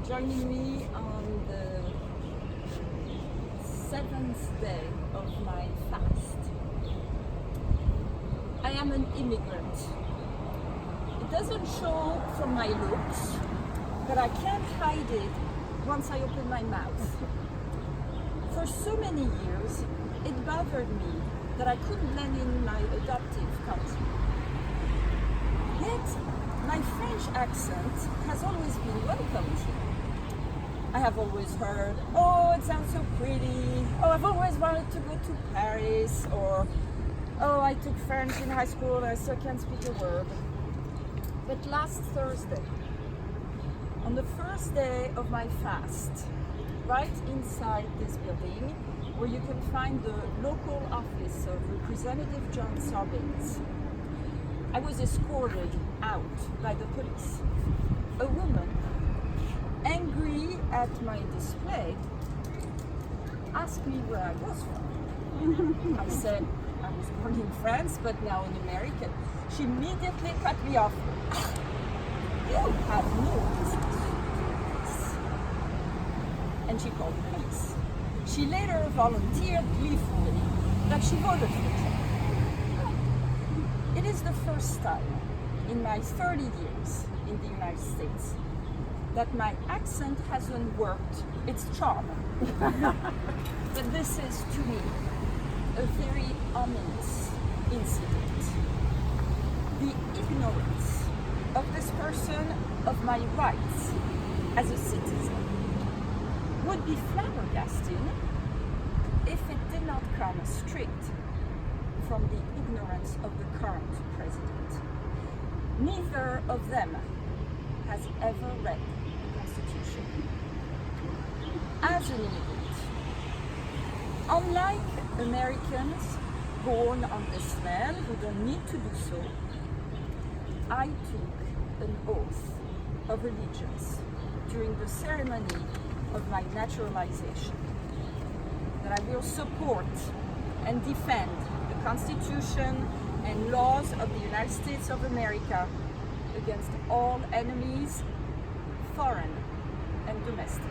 joining me on the 7th day of my fast. I am an immigrant. It doesn't show from my looks, but I can't hide it once I open my mouth. For so many years, it bothered me that I couldn't blend in my adoptive country. Yet, my French accent has always been welcomed here. I have always heard, oh, it sounds so pretty, oh, I've always wanted to go to Paris, or oh, I took French in high school and I still can't speak a word. But last Thursday, on the first day of my fast, right inside this building, where you can find the local office of Representative John Sarbanes, I was escorted out by the police. A woman, angry at my display, asked me where I was from. I said I was born in France, but now an American. She immediately cut me off. You have no business. And she called the police. She later volunteered gleefully that she voted for Trump. It is the first time in my 30 years in the United States that my accent hasn't worked its charm. But this is, to me, a very ominous incident. The ignorance of this person of my rights as a citizen would be flabbergasting if it did not come straight from the ignorance of the current president. Neither of them has ever read the Constitution. As an immigrant, unlike Americans born on this land who don't need to do so, I took an oath of allegiance during the ceremony of my naturalization, that I will support and defend the Constitution and laws of the United States of America against all enemies, foreign and domestic.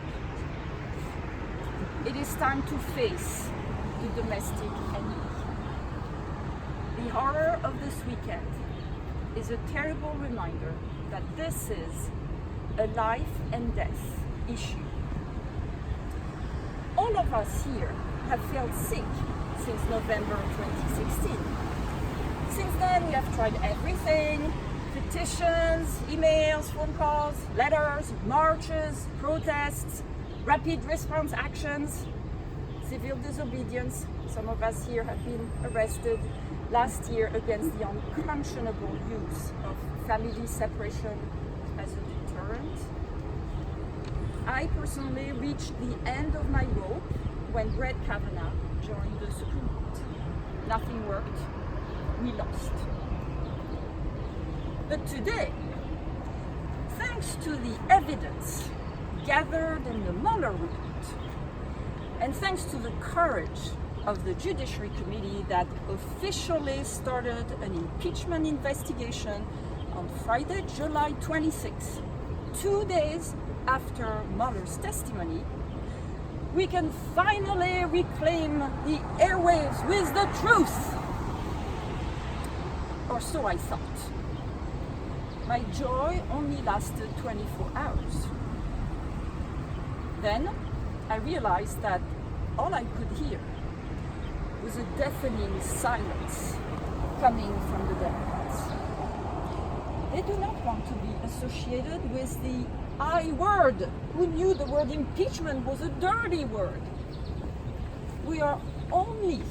It is time to face the domestic enemy. The horror of this weekend is a terrible reminder that this is a life and death issue. All of us here have felt sick since November 2016. Since then, we have tried everything: petitions, emails, phone calls, letters, marches, protests, rapid response actions, civil disobedience. Some of us here have been arrested last year against the unconscionable use of family separation as a deterrent. I personally reached the end of my rope when Brett Kavanaugh joined the Supreme Court. Nothing worked. We lost. But today, thanks to the evidence gathered in the Mueller report, and thanks to the courage of the Judiciary Committee that officially started an impeachment investigation on Friday, July 26, 2 days after Mueller's testimony, we can finally reclaim the airwaves with the truth. Or so I thought. My joy only lasted 24 hours. Then I realized that all I could hear was a deafening silence coming from the Democrats. They do not want to be associated with the I word. Who knew the word impeachment was a dirty word? We are only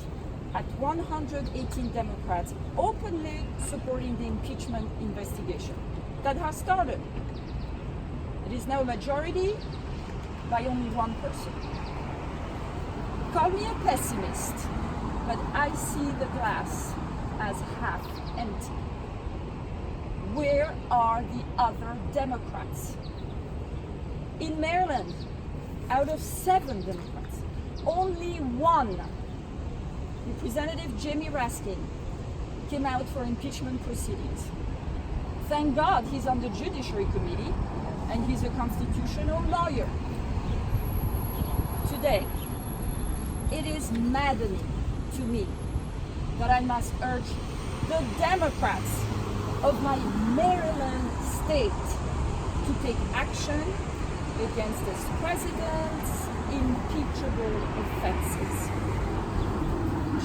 at 118 Democrats openly supporting the impeachment investigation that has started. It is now a majority by only one person. Call me a pessimist, but I see the glass as half empty. Where are the other Democrats? In Maryland, out of 7 Democrats, only one, Representative Jamie Raskin, came out for impeachment proceedings. Thank God he's on the Judiciary Committee and he's a constitutional lawyer. Today, it is maddening to me that I must urge the Democrats of my Maryland state to take action against this president's impeachable offenses.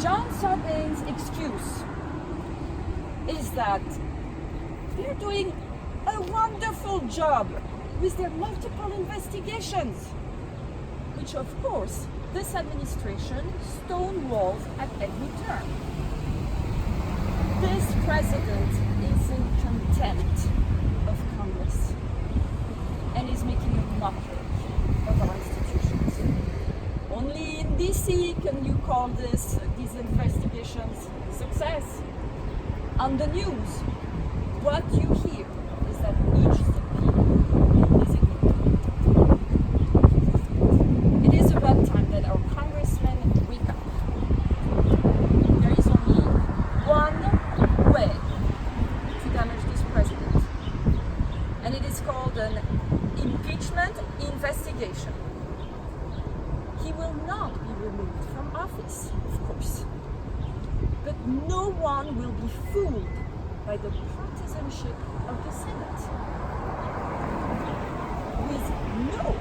John Sarbanes' excuse is that they're doing a wonderful job with their multiple investigations, which of course this administration stonewalls at every turn. This president is in contempt of Congress and is making a mockery of our institutions. Only in DC can you call these investigations success. On the news, what you hear is that each subpoena is ignored. It is about time that our congressmen wake up. There is only one way to damage this president, and it is called an impeachment investigation. He will not be removed from office, of course, but no one will be fooled by the partisanship of the Senate. With no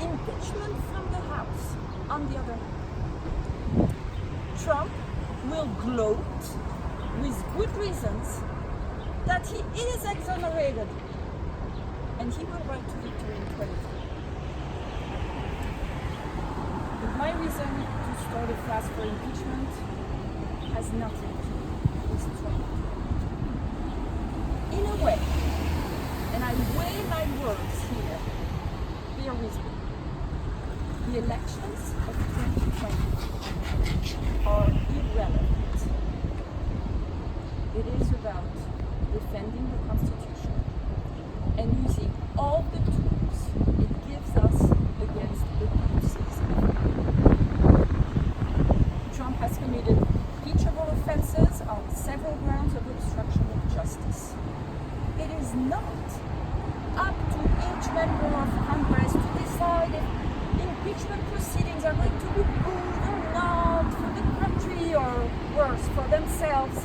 impeachment from the House, on the other hand, Trump will gloat with good reasons that he is exonerated, and he will ride to victory in 2023. But my reason to start a fast for impeachment has nothing to do with Trump. In a way, and I weigh my words here, bear with me, the elections of 2020 are irrelevant. It is about defending the Constitution and using all the tools it gives us against abuses. Trump has committed impeachable offenses on several grounds of obstruction of justice. It is not up to each member of Congress to decide if impeachment proceedings are going to be good or not for the country, or worse, for themselves.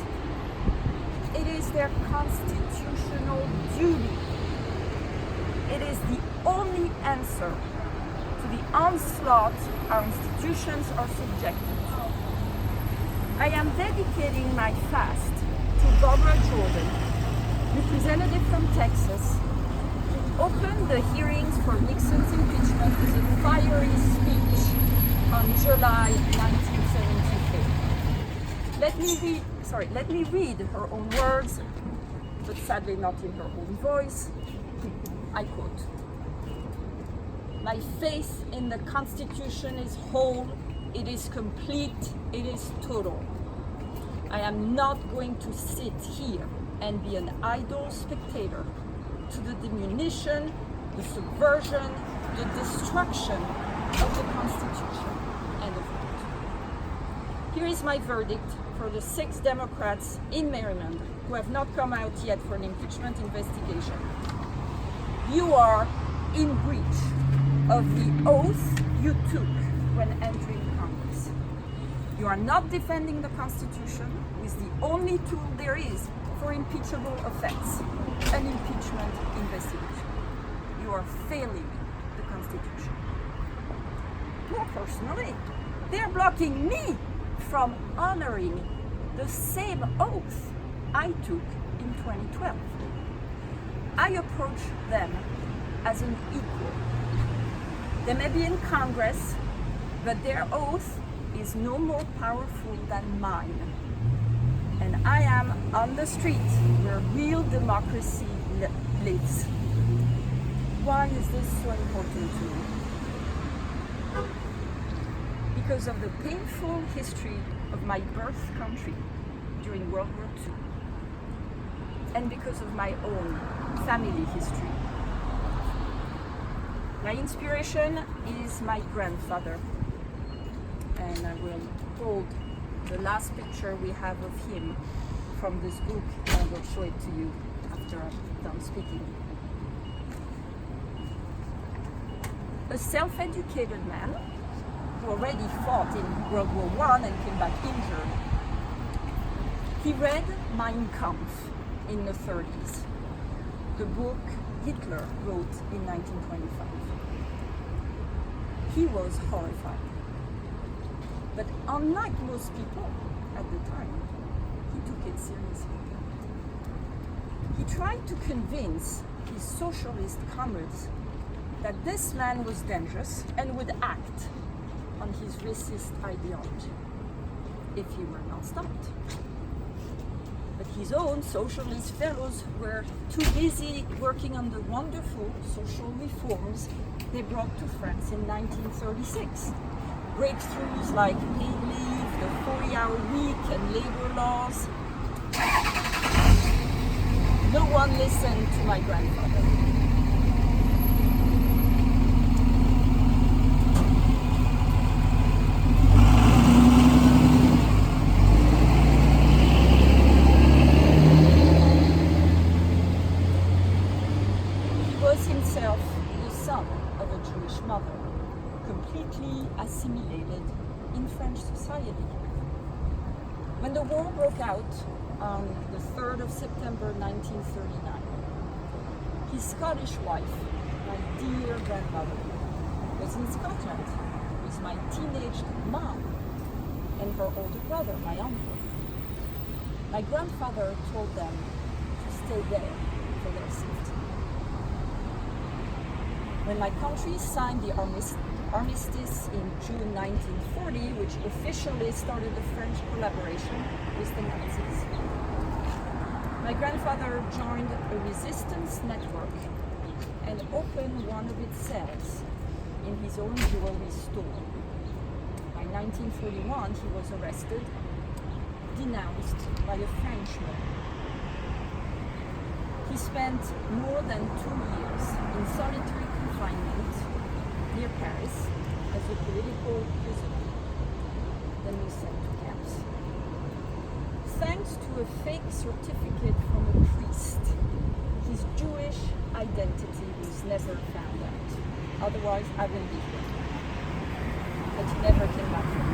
It is their constitutional duty. It is the only answer to the onslaught our institutions are subjected to. I am dedicating my fast to Barbara Jordan, representative from Texas, who opened the hearings for Nixon's impeachment with a fiery speech on July 1978. Let me read her own words, but sadly not in her own voice. I quote, "My faith in the Constitution is whole, it is complete, it is total. I am not going to sit here and be an idle spectator to the diminution, the subversion, the destruction of the Constitution." End of quote. Here is my verdict for the 6 Democrats in Maryland who have not come out yet for an impeachment investigation. You are in breach of the oath you took when entering Congress. You are not defending the Constitution with the only tool there is for impeachable offense, an impeachment investigation. You are failing the Constitution. More personally, they're blocking me from honoring the same oath I took in 2012. I approach them as an equal. They may be in Congress, but their oath is no more powerful than mine. And I am on the street where real democracy lives. Why is this so important to me? Because of the painful history of my birth country during World War II, and because of my own family history. My inspiration is my grandfather, and I will hold the last picture we have of him from this book, and I will show it to you after I'm done speaking. a self-educated man who already fought in World War I and came back injured. He read Mein Kampf in the 30s, the book Hitler wrote in 1925. He was horrified. But unlike most people at the time, he took it seriously. He tried to convince his socialist comrades that this man was dangerous and would act on his racist ideology if he were not stopped. But his own socialist fellows were too busy working on the wonderful social reforms they brought to France in 1936. Breakthroughs like paid leave, the 40-hour week, and labor laws. No one listened to my grandfather. Himself the son of a Jewish mother, completely assimilated in French society. When the war broke out on the 3rd of September 1939, his Scottish wife, my dear grandmother, was in Scotland with my teenage mom and her older brother, my uncle. My grandfather told them to stay there for their safety. When my country signed the armistice in June 1940, which officially started the French collaboration with the Nazis, my grandfather joined a resistance network and opened one of its cells in his own jewelry store. By 1941, he was arrested, denounced by a Frenchman. He spent more than 2 years in solitary confinement near Paris as a political prisoner, then was sent to camps. Thanks to a fake certificate from a priest, his Jewish identity was never found out. Otherwise, I wouldn't be here. But he never came back from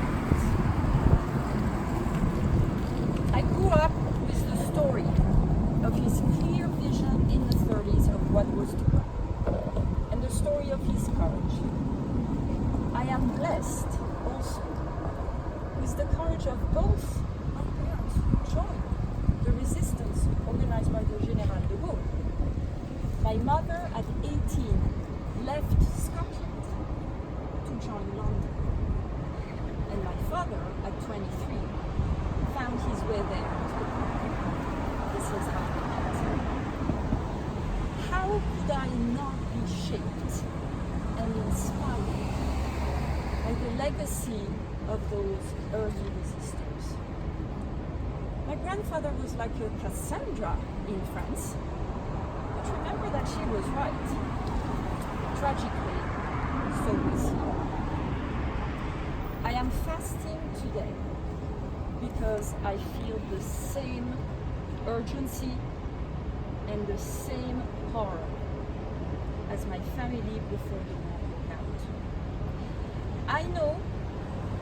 the I grew up with the story of his clear vision in the 30s of what was to come, and the story of his courage. I am blessed also with the courage of both my parents who joined the resistance organized by the General de Gaulle. My mother at 18 left Scotland to join London, and my father at 23 found his way there. This is how we met. How could I not be shaped and inspired by the legacy of those early resistors? My grandfather was like a Cassandra in France, but remember that she was right. Tragically, so was he. I am fasting today because I feel the same urgency and the same horror as my family before the war broke out. I know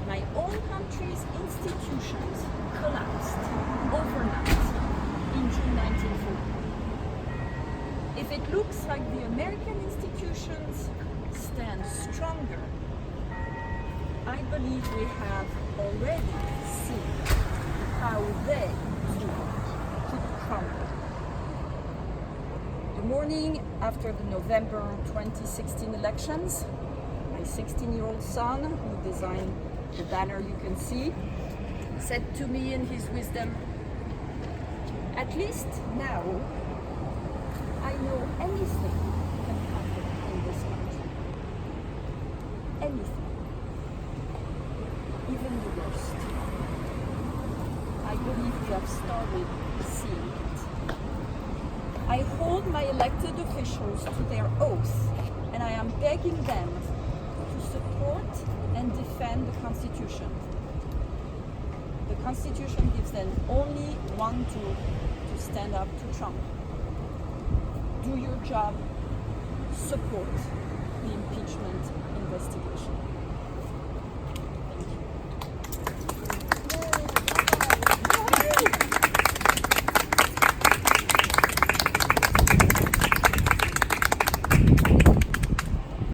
my own country's institutions collapsed overnight in June 1940. If it looks like the American institutions stand stronger, I believe we have already seen how they too could crumble. The morning after the November 2016 elections, my 16-year-old son, who designed the banner you can see, said to me in his wisdom, "At least now I know anything can happen in this country. Anything. Even the worst." I believe we have started seeing it. I hold my elected officials to their oath, and I am begging them to support and defend the Constitution. The Constitution gives them only one tool to stand up to Trump. Do your job, support the impeachment.